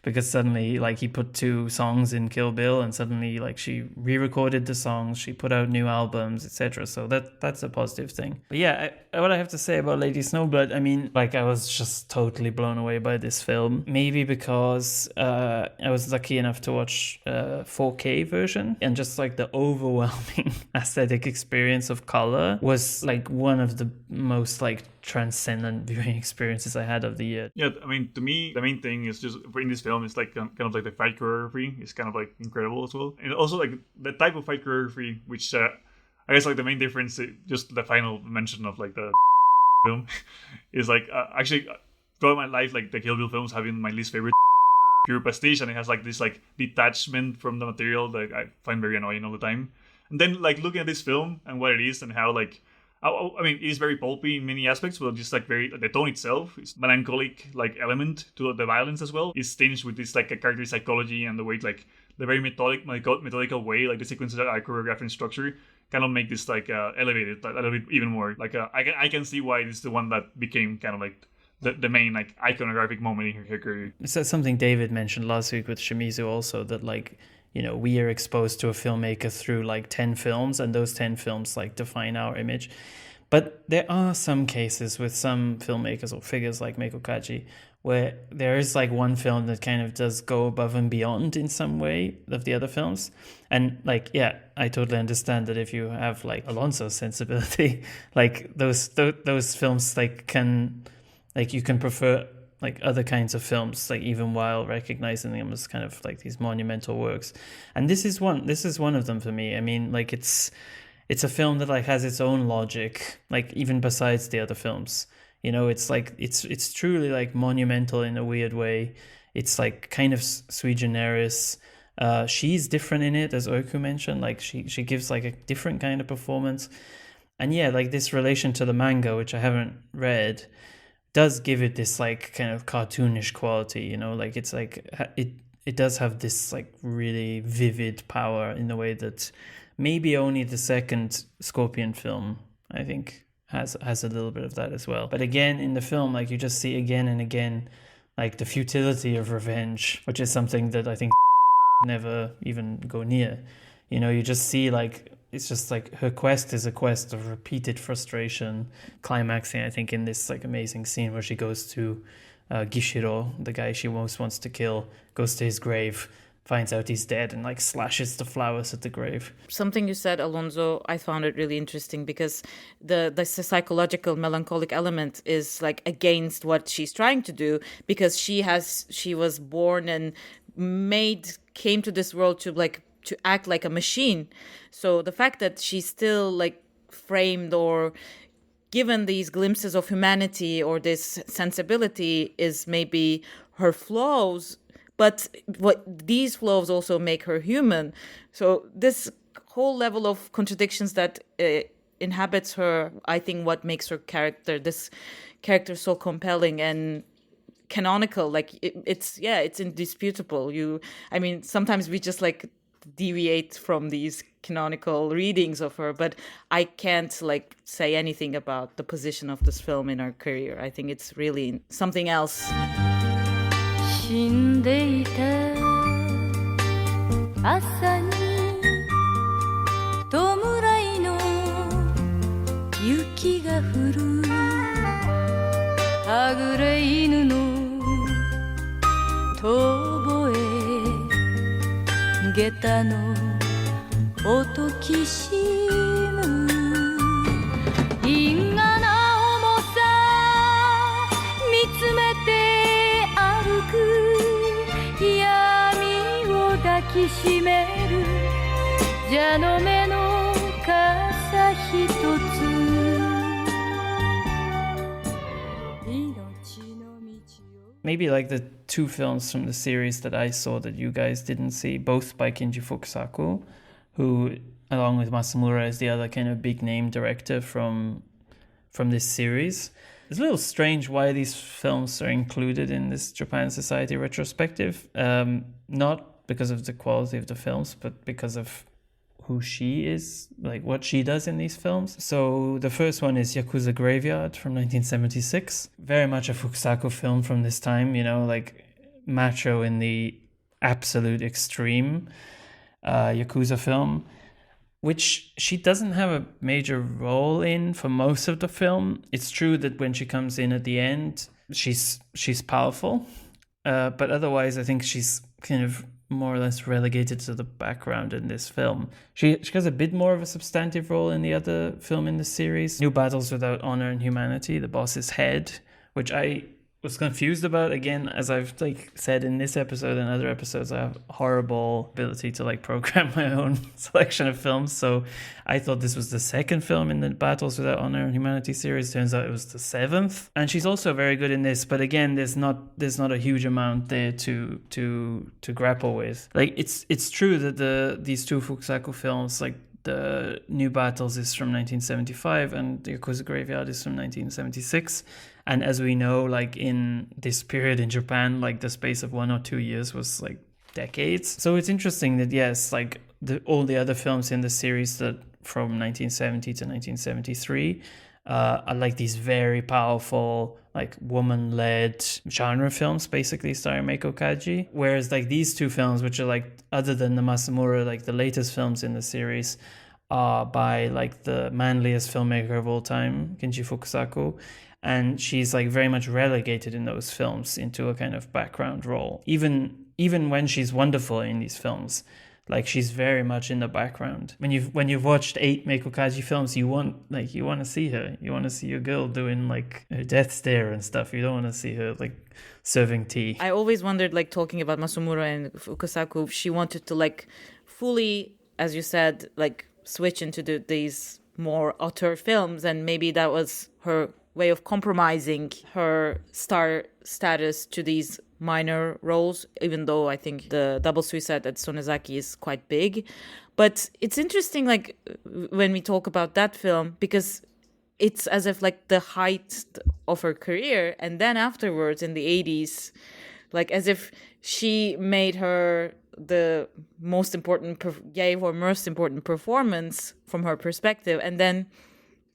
because suddenly, like, he put 2 songs in Kill Bill, and suddenly, like, she re-recorded the songs, she put out new albums, etc. So that's a positive thing. But yeah, what I have to say about Lady Snowblood, I mean, like, I was just totally blown away by this film. Maybe because I was lucky enough to watch 4K version, and just like the overwhelming aesthetic experience of color was like one of the most like transcendent viewing experiences I had of the year. Yeah, I mean, to me, the main thing is just in this film is like kind of like the fight choreography is kind of like incredible as well, and also like the type of fight choreography, which I guess like the main difference, just the final mention of like the film, is like actually throughout my life, like the Kill Bill films have been my least favorite pure pastiche, and it has like this like detachment from the material that I find very annoying all the time. And then like looking at this film and what it is and how like I mean, it is very pulpy in many aspects, but just like the tone itself is melancholic, like element to the violence as well. It's tinged with this like a character psychology and the way like the very methodical way like the sequences are choreographed and structured kind of make this like elevated a little bit even more. Like I can see why this is the one that became kind of like the main like iconographic moment in her career. So something David mentioned last week with Shimizu also, that like, you know, we are exposed to a filmmaker through like 10 films, and those 10 films like define our image. But there are some cases with some filmmakers or figures like Meiko Kaji where there is like one film that kind of does go above and beyond in some way of the other films. And like, yeah, I totally understand that if you have like Alonso's sensibility, like those films like can, like you can prefer like other kinds of films, like even while recognizing them as kind of like these monumental works. And this is one of them for me. I mean, like it's a film that like has its own logic, like even besides the other films. You know, it's like it's truly like monumental in a weird way. It's like kind of sui generis. She's different in it, as Oiku mentioned. Like she gives like a different kind of performance. And yeah, like this relation to the manga, which I haven't read, does give it this like kind of cartoonish quality, you know, like it's like it does have this like really vivid power in a way that maybe only the second Scorpion film, I think, has a little bit of that as well. But again, in the film, like you just see again and again like the futility of revenge, which is something that I think never even go near. You know, you just see like it's just like her quest is a quest of repeated frustration, climaxing, I think, in this like amazing scene where she goes to Gishiro, the guy she most wants to kill, goes to his grave, finds out he's dead, and like slashes the flowers at the grave. Something you said, Alonso, I found it really interesting because the psychological melancholic element is like against what she's trying to do, because she was born and came to this world to act like a machine. So the fact that she's still like framed or given these glimpses of humanity or this sensibility is maybe her flaws, but what these flaws also make her human. So this whole level of contradictions that inhabits her, I think what makes this character so compelling and canonical. Like it's indisputable. I mean, sometimes we just like deviate from these canonical readings of her, but I can't like say anything about the position of this film in her career. I think it's really something else. 死んでいた朝に弔いの雪が降るはぐれ犬の遠吠え下駄の音きしむ因果な重さ見つめて歩く闇を抱きしめる蛇の目の傘ひとつ Maybe like the two films from the series that I saw that you guys didn't see, both by Kinji Fukusaku, who along with Masamura is the other kind of big name director from this series. It's a little strange why these films are included in this Japan Society retrospective. Not because of the quality of the films, but because of who she is, like what she does in these films. So the first one is Yakuza Graveyard from 1976. Very much a Fukusaku film from this time, you know, like macho in the absolute extreme Yakuza film, which she doesn't have a major role in for most of the film. It's true that when she comes in at the end, she's powerful, but otherwise I think she's kind of more or less relegated to the background in this film. She has a bit more of a substantive role in the other film in the series, New Battles Without Honor and Humanity, the boss's head, which I was confused about. Again, as I've like said in this episode and other episodes, I have horrible ability to like program my own selection of films. So I thought this was the second film in the Battles Without Honor and Humanity series. Turns out it was the seventh. And she's also very good in this, but again, there's not a huge amount there to grapple with. Like it's true that these two Fukusaku films, like the New Battles is from 1975 and the Yakuza Graveyard is from 1976. And as we know, like in this period in Japan, like the space of 1 or 2 years was like decades. So it's interesting that, yes, like all the other films in the series that from 1970 to 1973 are like these very powerful, like woman-led genre films, basically starring Meiko Kaji. Whereas like these two films, which are like, other than the Masamura, like the latest films in the series, are by like the manliest filmmaker of all time, Kenji Fukusaku. And she's like very much relegated in those films into a kind of background role. Even when she's wonderful in these films, like she's very much in the background. When you've watched 8 Meiko Kaji films, you want to see her. You want to see your girl doing like her death stare and stuff. You don't want to see her like serving tea. I always wondered, like talking about Masumura and Fukusaku, she wanted to like fully, as you said, like switch into these more auteur films, and maybe that was her way of compromising her star status to these minor roles, even though I think the double suicide at Sonezaki is quite big. But it's interesting, like when we talk about that film, because it's as if like the height of her career, and then afterwards in the 80s, like as if she made her the most important, gave her most important performance from her perspective, and then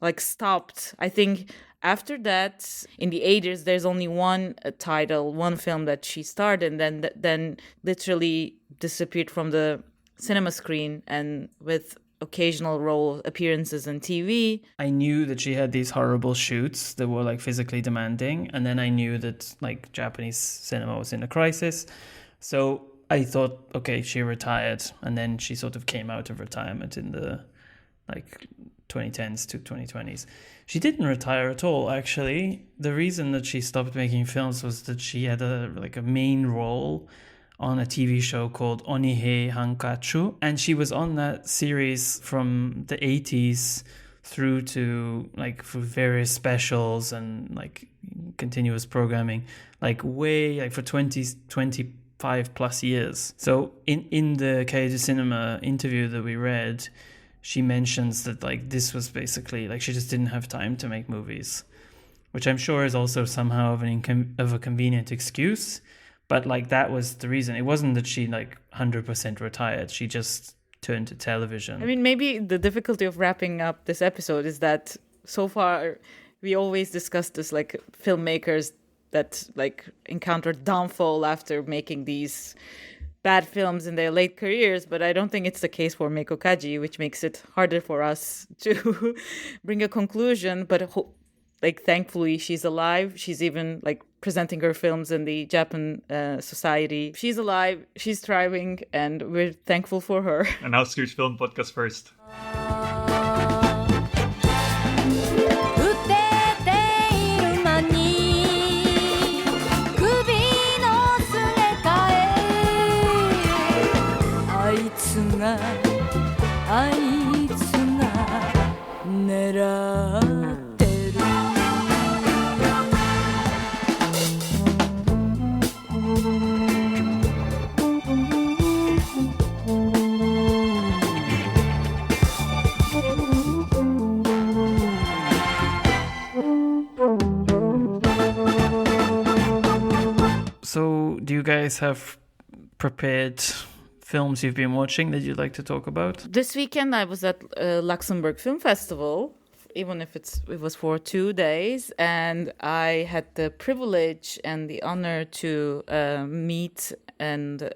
like stopped. I think after that, in the 80s, there's only one title, one film that she starred, and then literally disappeared from the cinema screen, and with occasional role appearances on TV. I knew that she had these horrible shoots that were like physically demanding, and then I knew that like Japanese cinema was in a crisis. So I thought, okay, she retired, and then she sort of came out of retirement in the like 2010s to 2020s. She didn't retire at all, actually. The reason that she stopped making films was that she had a main role on a TV show called Onihei Hankachu, and she was on that series from the 80s through to like for various specials and like continuous programming, like way like for 25 plus years. So in the Kaiju Cinema interview that we read, she mentions that like this was basically like she just didn't have time to make movies, which I'm sure is also somehow of a convenient excuse. But like that was the reason. It wasn't that she like 100% retired. She just turned to television. I mean, maybe the difficulty of wrapping up this episode is that so far we always discuss this like filmmakers that like encountered downfall after making these bad films in their late careers, but I don't think it's the case for Meiko Kaji, which makes it harder for us to bring a conclusion. But like thankfully she's alive. She's even like presenting her films in the Japan society. She's alive, she's thriving, and we're thankful for her. An Outskirts Film Podcast first. So do you guys have prepared films you've been watching that you'd like to talk about? This weekend I was at Luxembourg Film Festival, even if it was for 2 days, and I had the privilege and the honor to meet and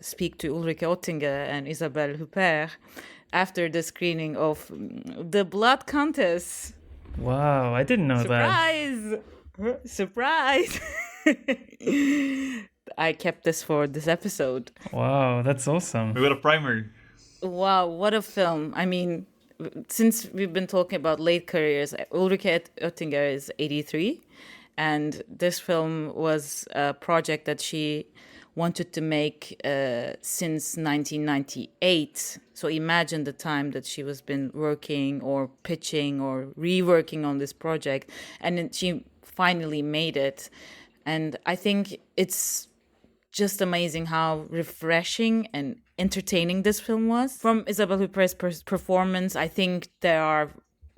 speak to Ulrike Oettinger and Isabelle Huppert after the screening of The Blood Countess. Wow, I didn't know Surprise! Surprise! I kept this for this episode. Wow, that's awesome. We got a primer. Wow, what a film. I mean, since we've been talking about late careers, Ulrike Oettinger is 83, and this film was a project that she wanted to make since 1998. So imagine the time that she was been working or pitching or reworking on this project, and then she finally made it. And I think it's just amazing how refreshing and entertaining this film was. From Isabelle Huppert's performance, I think there are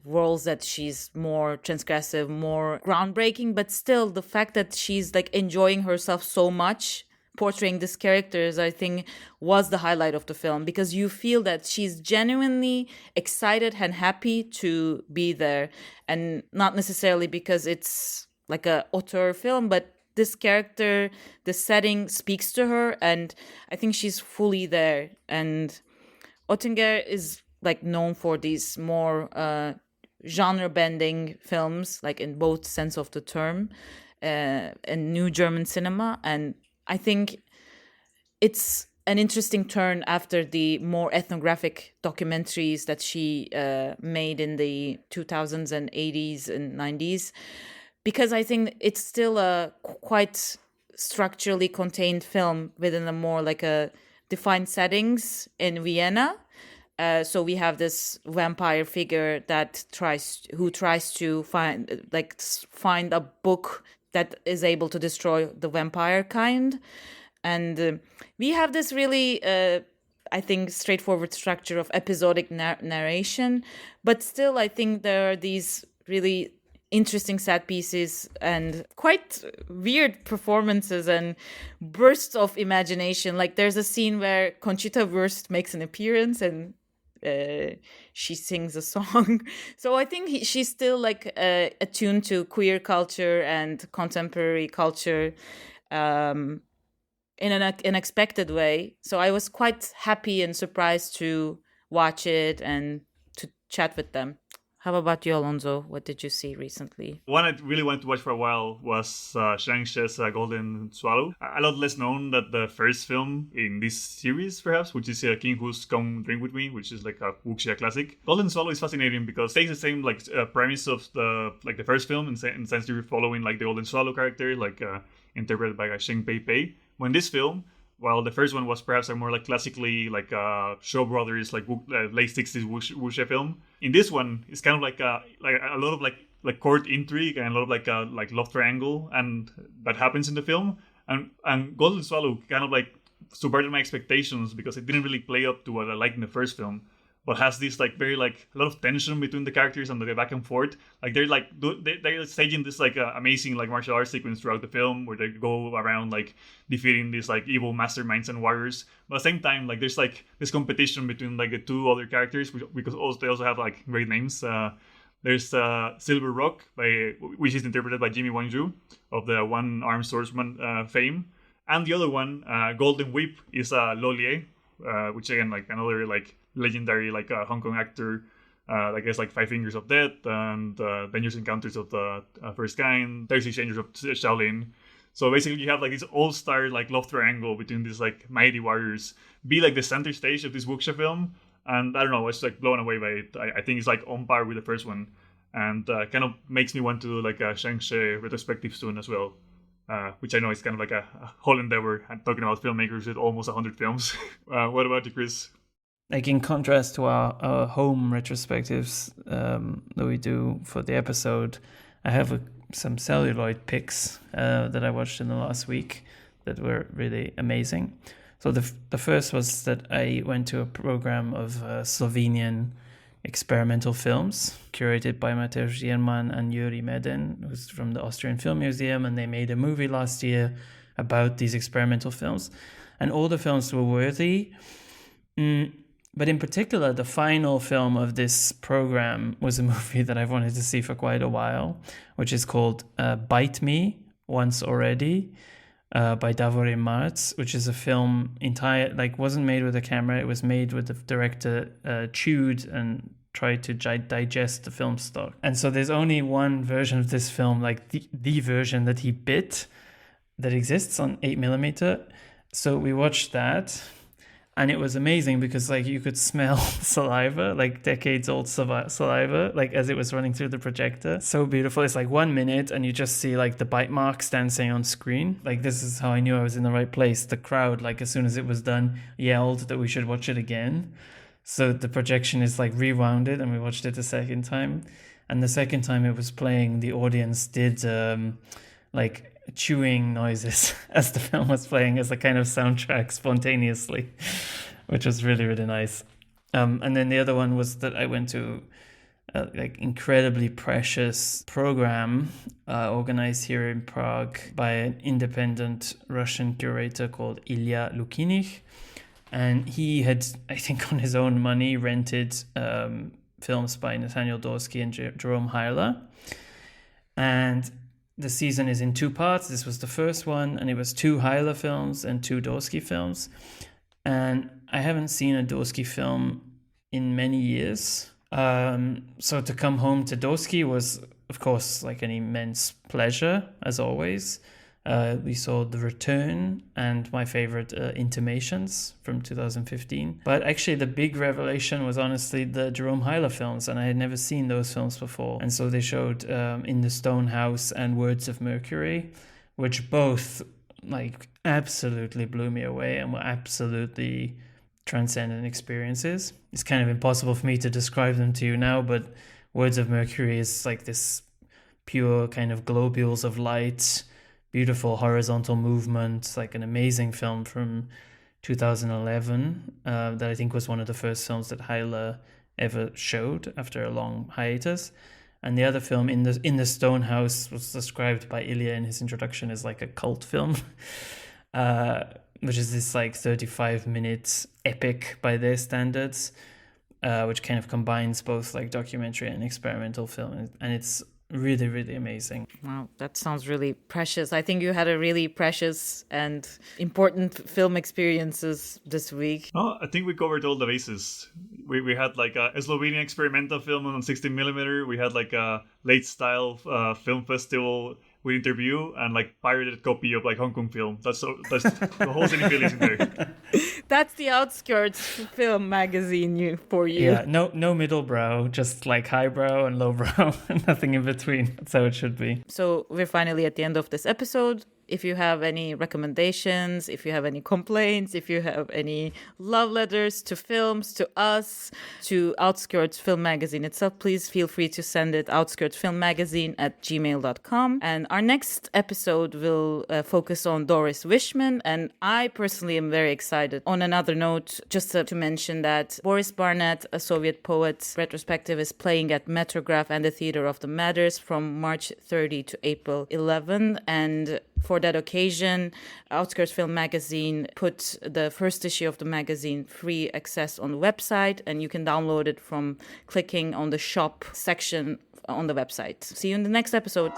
roles that she's more transgressive, more groundbreaking, but still the fact that she's like enjoying herself so much portraying these characters, I think, was the highlight of the film, because you feel that she's genuinely excited and happy to be there, and not necessarily because it's like a auteur film, but this character, the setting speaks to her, and I think she's fully there. And Oettinger is like known for these more genre-bending films, like in both sense of the term, in new German cinema. And I think it's an interesting turn after the more ethnographic documentaries that she made in the 2000s and 80s and 90s, because I think it's still a quite structurally contained film within a more like a defined settings in Vienna. So we have this vampire figure that tries to find a book that is able to destroy the vampire kind. And we have this really, I think, straightforward structure of episodic narration. But still, I think there are these really interesting set pieces and quite weird performances and bursts of imagination. Like there's a scene where Conchita Wurst makes an appearance and she sings a song. So I think she's still like attuned to queer culture and contemporary culture in an unexpected way. So I was quite happy and surprised to watch it and to chat with them. How about you, Alonso? What did you see recently? One I really wanted to watch for a while was Zhang She's Golden Swallow. A lot less known than the first film in this series, perhaps, which is King Who's Come Drink With Me, which is like a wuxia classic. Golden Swallow is fascinating because it takes the same premise of the first film, in the sense you're following like the Golden Swallow character, interpreted by Sheng Pei Pei. When this film, while the first one was perhaps a more like classically Shaw Brothers late 60s wuxia film, in this one it's kind of like a lot of like court intrigue and a lot of like love triangle and that happens in the film, and Golden Swallow kind of like subverted my expectations because it didn't really play up to what I liked in the first film, but has this like very like a lot of tension between the characters and the back and forth. Like they're staging this like amazing like martial arts sequence throughout the film where they go around like defeating these like evil masterminds and warriors. But at the same time, like there's like this competition between like the two other characters, because they also have like great names. There's Silver Rock, which is interpreted by Jimmy Wang Zhu of the One Armed Swordsman fame, and the other one, Golden Whip, is Lo Lie, which again like another like legendary like Hong Kong actor, I guess like Five Fingers of Death and Dangerous Encounters of the First Kind, 36 Angels of Shaolin. So basically you have like this all-star like love triangle between these like mighty warriors be like the center stage of this wuxia film, and I don't know, I was like blown away by it. I think it's like on par with the first one, and kind of makes me want to do like a Shang-Chi retrospective soon as well. Which I know is kind of like a whole endeavor. I'm talking about filmmakers with almost 100 films. What about you, Chris? Like in contrast to our home retrospectives that we do for the episode, I have some celluloid pics that I watched in the last week that were really amazing. So the first was that I went to a program of Slovenian experimental films curated by Mateusz Jerman and Juri Meden, who's from the Austrian Film Museum, and they made a movie last year about these experimental films. and all the films were worthy. But in particular, the final film of this program was a movie that I've wanted to see for quite a while, which is called Bite Me, Once Already, by Davore Marz, which is a film wasn't made with a camera. It was made with the director chewed and tried to digest the film stock. And so there's only one version of this film, like the version that he bit, that exists on 8mm. So we watched that. And it was amazing because like you could smell saliva, like decades old saliva, like as it was running through the projector. So beautiful. It's like 1 minute and you just see like the bite marks dancing on screen. Like this is how I knew I was in the right place. The crowd, like as soon as it was done, yelled that we should watch it again. So the projection is like rewounded and we watched it a second time. And the second time it was playing, the audience did like chewing noises as the film was playing as a kind of soundtrack spontaneously, which was really, really nice. And then the other one was that I went to like incredibly precious program organized here in Prague by an independent Russian curator called Ilya Lukinich. And he had, I think on his own money, rented films by Nathaniel Dorsky and Jerome Heiler. And the season is in 2 parts. This was the first one, and it was 2 Heiler films and 2 Dorsky films. And I haven't seen a Dorsky film in many years. So to come home to Dorsky was, of course, like an immense pleasure, as always. We saw The Return and my favorite, Intimations from 2015. But actually the big revelation was honestly the Jerome Heiler films, and I had never seen those films before. And so they showed In the Stone House and Words of Mercury, which both like absolutely blew me away and were absolutely transcendent experiences. It's kind of impossible for me to describe them to you now, but Words of Mercury is like this pure kind of globules of light, beautiful horizontal movement, like an amazing film from 2011 that I think was one of the first films that Heiler ever showed after a long hiatus. And the other film, In the Stone House, was described by Ilya in his introduction as like a cult film, which is this like 35-minute epic by their standards, which kind of combines both like documentary and experimental film. And it's really, really amazing. Wow, that sounds really precious. I think you had a really precious and important film experiences this week. Oh, I think we covered all the bases. We had like a Slovenian experimental film on 16mm. We had like a late style film festival with interview and like pirated copy of like Hong Kong film. That's the whole cinephilia is in there. That's the Outskirts Film Magazine for you. Yeah, no middle brow, just like highbrow and lowbrow, and nothing in between. That's how it should be. So we're finally at the end of this episode. If you have any recommendations, if you have any complaints, if you have any love letters to films, to us, to Outskirts Film Magazine itself, please feel free to send it outskirtsfilmmagazine@gmail.com. And our next episode will focus on Doris Wishman, and I personally am very excited. On another note, just to mention that Boris Barnett, a Soviet poet, retrospective is playing at Metrograph and the Theater of the Matters from March 30 to April 11, and for that occasion, Outskirts Film Magazine put the first issue of the magazine free access on the website, and you can download it from clicking on the shop section on the website. See you in the next episode.